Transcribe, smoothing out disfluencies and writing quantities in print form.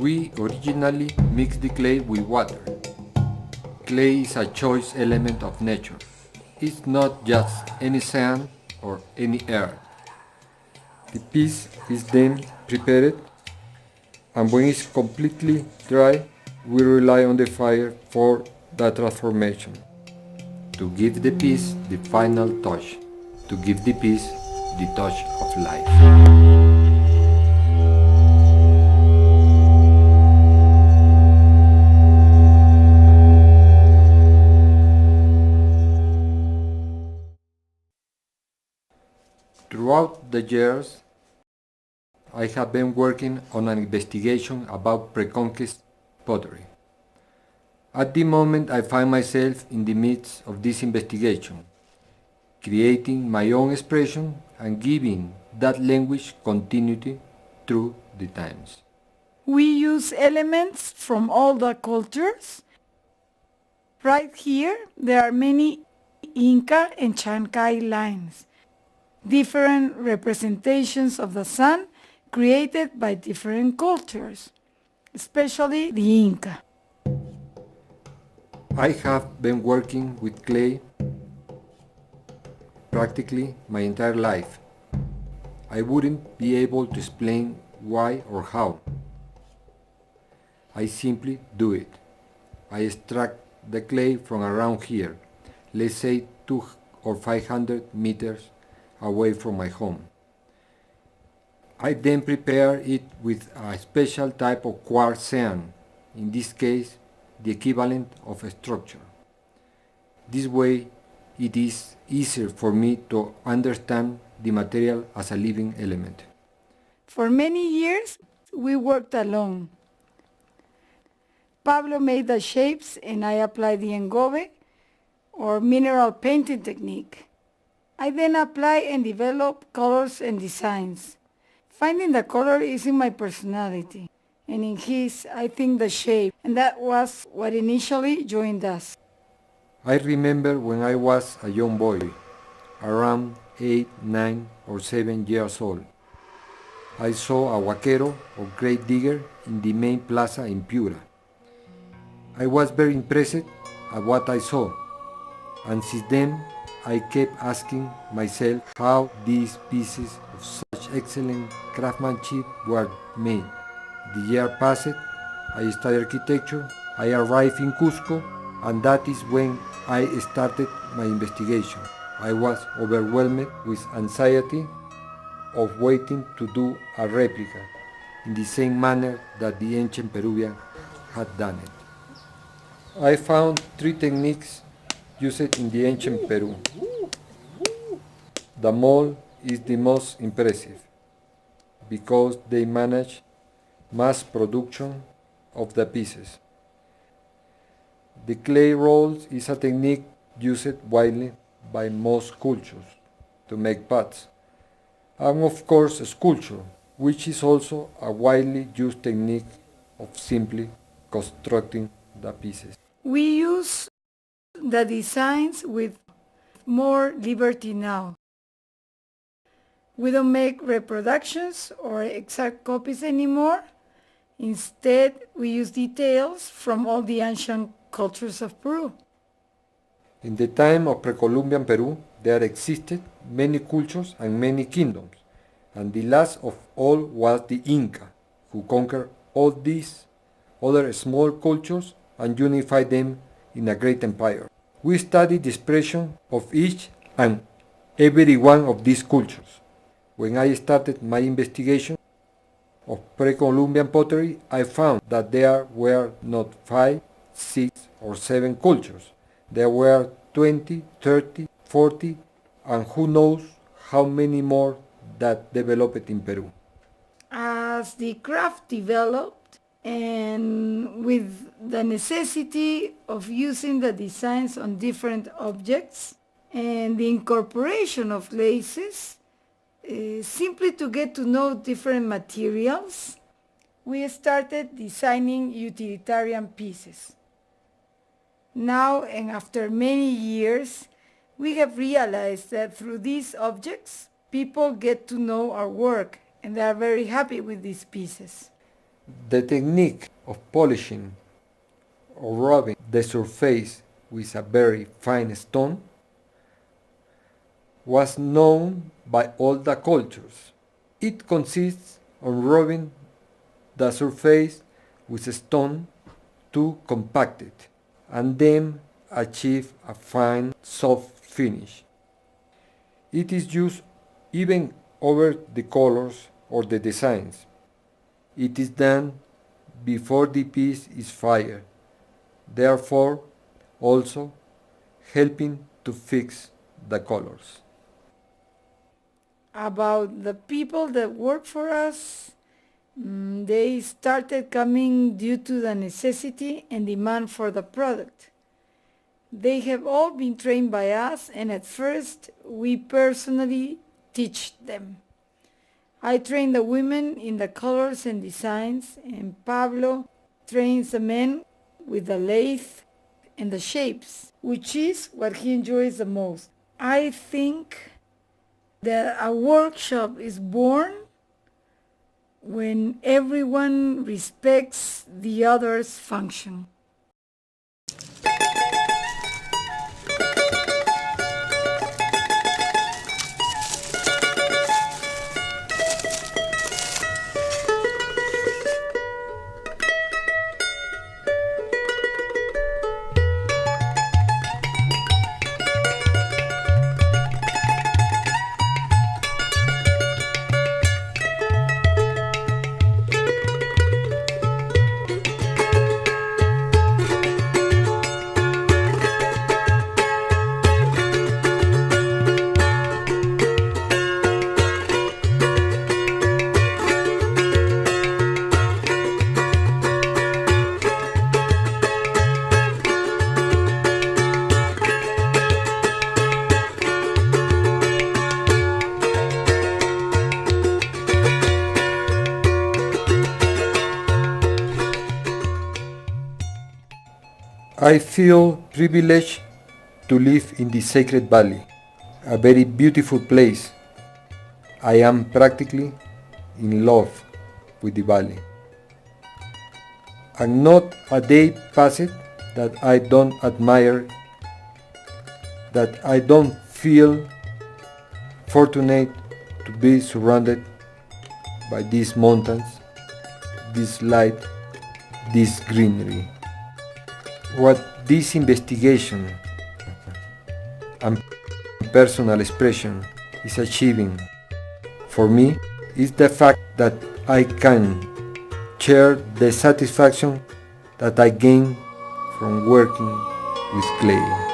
We originally mixed the clay with water. Clay is a choice element of nature. It's not just any sand or any earth. The piece is then prepared, and when it's completely dry, we rely on the fire for that transformation, to give the piece the final touch, to give the piece the touch of life. Throughout the years, I have been working on an investigation about pre-conquest pottery. At the moment, I find myself in the midst of this investigation, creating my own expression and giving that language continuity through the times. We use elements from all the cultures. Right here, there are many Inca and Chancay lines, different representations of the sun created by different cultures, especially the Inca. I have been working with clay practically my entire life. I wouldn't be able to explain why or how. I simply do it. I extract the clay from around here, let's say 200 or 500 meters away from my home. I then prepare it with a special type of quartz sand, in this case the equivalent of a structure. This way it is easier for me to understand the material as a living element. For many years, we worked alone. Pablo made the shapes and I applied the engobe or mineral painting technique. I then apply and develop colors and designs. Finding the color is in my personality, and in his, I think the shape, and that was what initially joined us. I remember when I was a young boy, around 8, 9 or 7 years old. I saw a vaquero or grave digger in the main plaza in Piura. I was very impressed at what I saw, and since then I kept asking myself how these pieces of such excellent craftsmanship were made. The year passed, I studied architecture, I arrived in Cusco, and that is when I started my investigation. I was overwhelmed with anxiety of waiting to do a replica in the same manner that the ancient Peruvian had done it. I found 3 techniques used in the ancient Peru. The mold is the most impressive because they manage mass production of the pieces. The clay rolls is a technique used widely by most cultures to make pots, and of course sculpture, which is also a widely used technique of simply constructing the pieces. We use the designs with more liberty now. We don't make reproductions or exact copies anymore. Instead, we use details from all the ancient cultures of Peru. In the time of pre-Columbian Peru, there existed many cultures and many kingdoms, and the last of all was the Inca, who conquered all these other small cultures and unified them in a great empire. We studied the expression of each and every one of these cultures. When I started my investigation of pre-Columbian pottery, I found that there were not 5, 6 or 7 cultures. There were 20, 30, 40, and who knows how many more that developed in Peru. As the craft developed and with the necessity of using the designs on different objects and the incorporation of laces, simply to get to know different materials, we started designing utilitarian pieces. Now, and after many years, we have realized that through these objects, people get to know our work and they are very happy with these pieces. The technique of polishing or rubbing the surface with a very fine stone was known by all the cultures. It consists of rubbing the surface with a stone to compact it and then achieve a fine soft finish. It is used even over the colors or the designs. It is done before the piece is fired, therefore also helping to fix the colors. About the people that work for us, they started coming due to the necessity and demand for the product. They have all been trained by us, and at first we personally teach them. I train the women in the colors and designs, and Pablo trains the men with the lathe and the shapes, which is what he enjoys the most. I think that a workshop is born when everyone respects the other's function. I feel privileged to live in the Sacred Valley, a very beautiful place. I am practically in love with the valley. And not a day passes that I don't admire, that I don't feel fortunate to be surrounded by these mountains, this light, this greenery. What this investigation and personal expression is achieving for me is the fact that I can share the satisfaction that I gain from working with clay.